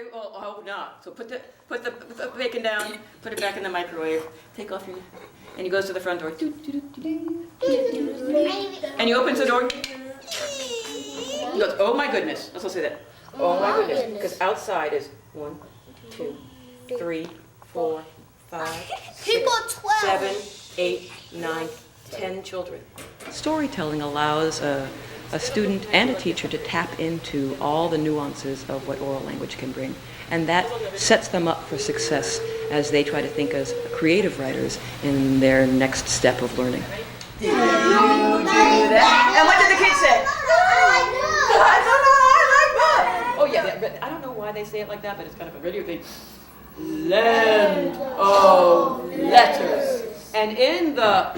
Okay, well, I hope not. So put the bacon down, put it back in the microwave, take off your, and he goes to the front door. And he opens the door. He goes, oh my goodness. Let's all say that. Oh my goodness. Because outside is 1, 2, 3, 4, 5, 6, 7, 8, 9, 10 children. Storytelling allows a student and a teacher to tap into all the nuances of what oral language can bring. And that sets them up for success as they try to think as creative writers in their next step of learning. Did you do that? And what did the kids say? I like that. Oh yeah, but I don't know why they say it like that, but it's kind of a radio thing. Land of letters. And in the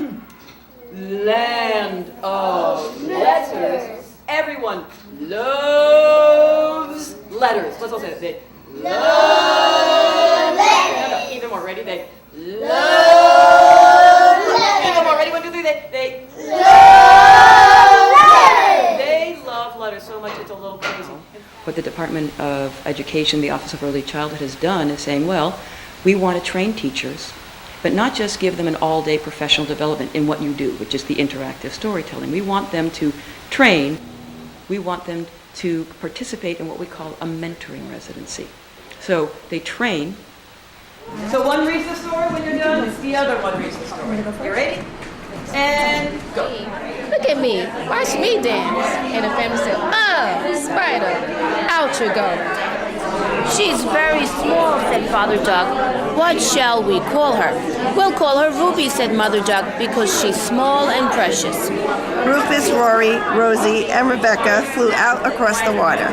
land of letters, everyone loves letters. Let's all say it. They love letters. Even more. Ready? They love letters. Even more. Ready? 1, 2, 3. They love letters. They love letters so much it's a little crazy. What the Department of Education, the Office of Early Childhood, has done is saying, well, we want to train teachers, but not just give them an all-day professional development in what you do, which is the interactive storytelling. We want them to train. We want them to participate in what we call a mentoring residency. So they train. So one reads the story. When you're done, the other one reads the story. You ready? And go. Look at me. Watch me dance. And the family said, Spider, out you go. She's very small, said Father Duck. What shall we call her? We'll call her Ruby, said Mother Duck, because she's small and precious. Rufus, Rory, Rosie, and Rebecca flew out across the water.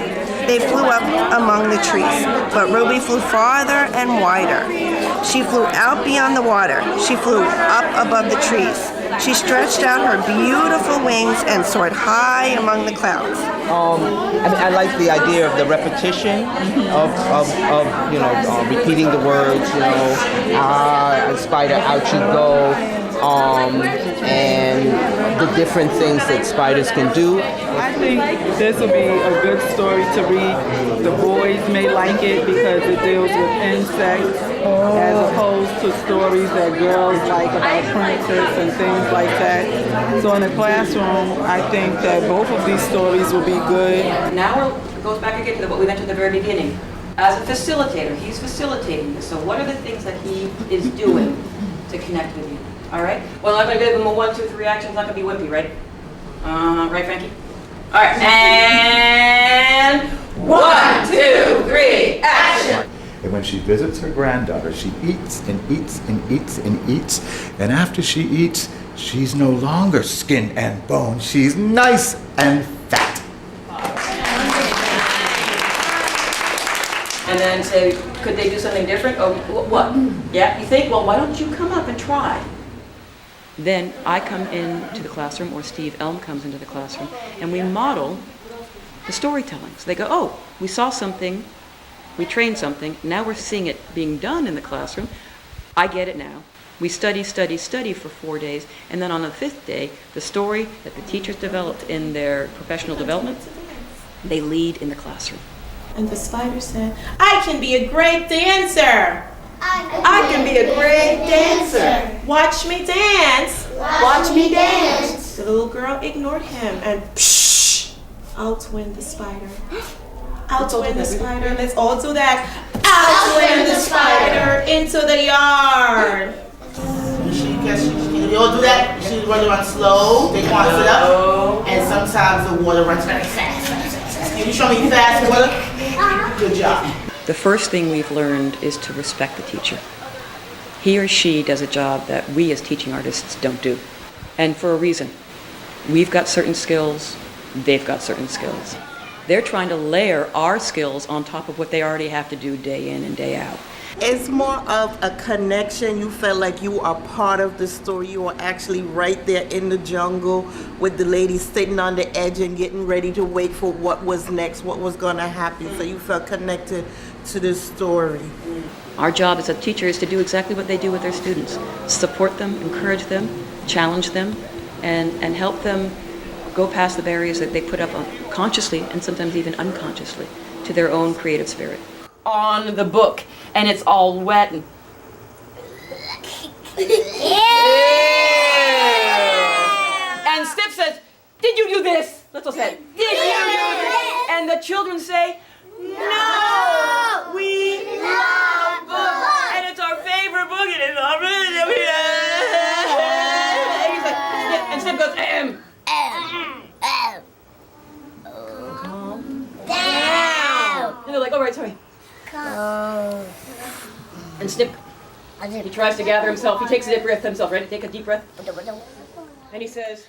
They flew up among the trees, but Ruby flew farther and wider. She flew out beyond the water. She flew up above the trees. She stretched out her beautiful wings and soared high among the clouds. I like the idea of the repetition of repeating the words, spider, out you go, and the different things that spiders can do. I think this will be a good story to read. The boys may like it because it deals with insects as opposed to stories that girls like about princess and things like that. So in the classroom, I think that both of these stories will be good. Now it goes back again to what we mentioned at the very beginning. As a facilitator, he's facilitating this. So what are the things that he is doing to connect with you? All right? Well, I'm going to give him a 1, 2, 3 action. It's not going to be wimpy, right? Right, Frankie? All right, and 1, 2, 3, action! And when she visits her granddaughter, she eats and eats and eats and eats. And after she eats, she's no longer skin and bone. She's nice and fat. And then say, could they do something different? Oh, what? Yeah, you think? Well, why don't you come up and try? Then I come into the classroom, or Steve Elm comes into the classroom, and we model the storytelling. So they go, oh, we saw something, we trained something, now we're seeing it being done in the classroom. I get it now. We study for 4 days, and then on the 5th day, the story that the teachers developed in their professional development, they lead in the classroom. And the spider said, I can be a great dancer. I can be a great dancer. Watch me dance. Watch me dance. The little girl ignored him and outwin the spider. Outwin the spider. Let's all do that. Outwin the spider into the yard. You all do that? She run around slow. They want to sit up. And sometimes the water runs very fast. Can you show me fast water? Good job. The first thing we've learned is to respect the teacher. He or she does a job that we as teaching artists don't do. And for a reason. We've got certain skills, they've got certain skills. They're trying to layer our skills on top of what they already have to do day in and day out. It's more of a connection. You felt like you are part of the story. You are actually right there in the jungle with the lady sitting on the edge and getting ready to wait for what was next, what was going to happen. So you felt connected to the story. Our job as a teacher is to do exactly what they do with their students. Support them, encourage them, challenge them, and help them go past the barriers that they put up consciously and sometimes even unconsciously to their own creative spirit. on the book, and it's all wet and and Snip says, "Did you do this?" Let's all say, "Did you do this?" And the children say, "No, we love books, and it's our favorite book, and it's our and Snip goes, calm down." And they're like, "All right, sorry." And Snip, he tries to gather himself. He takes a deep breath himself, right? Take a deep breath. And he says,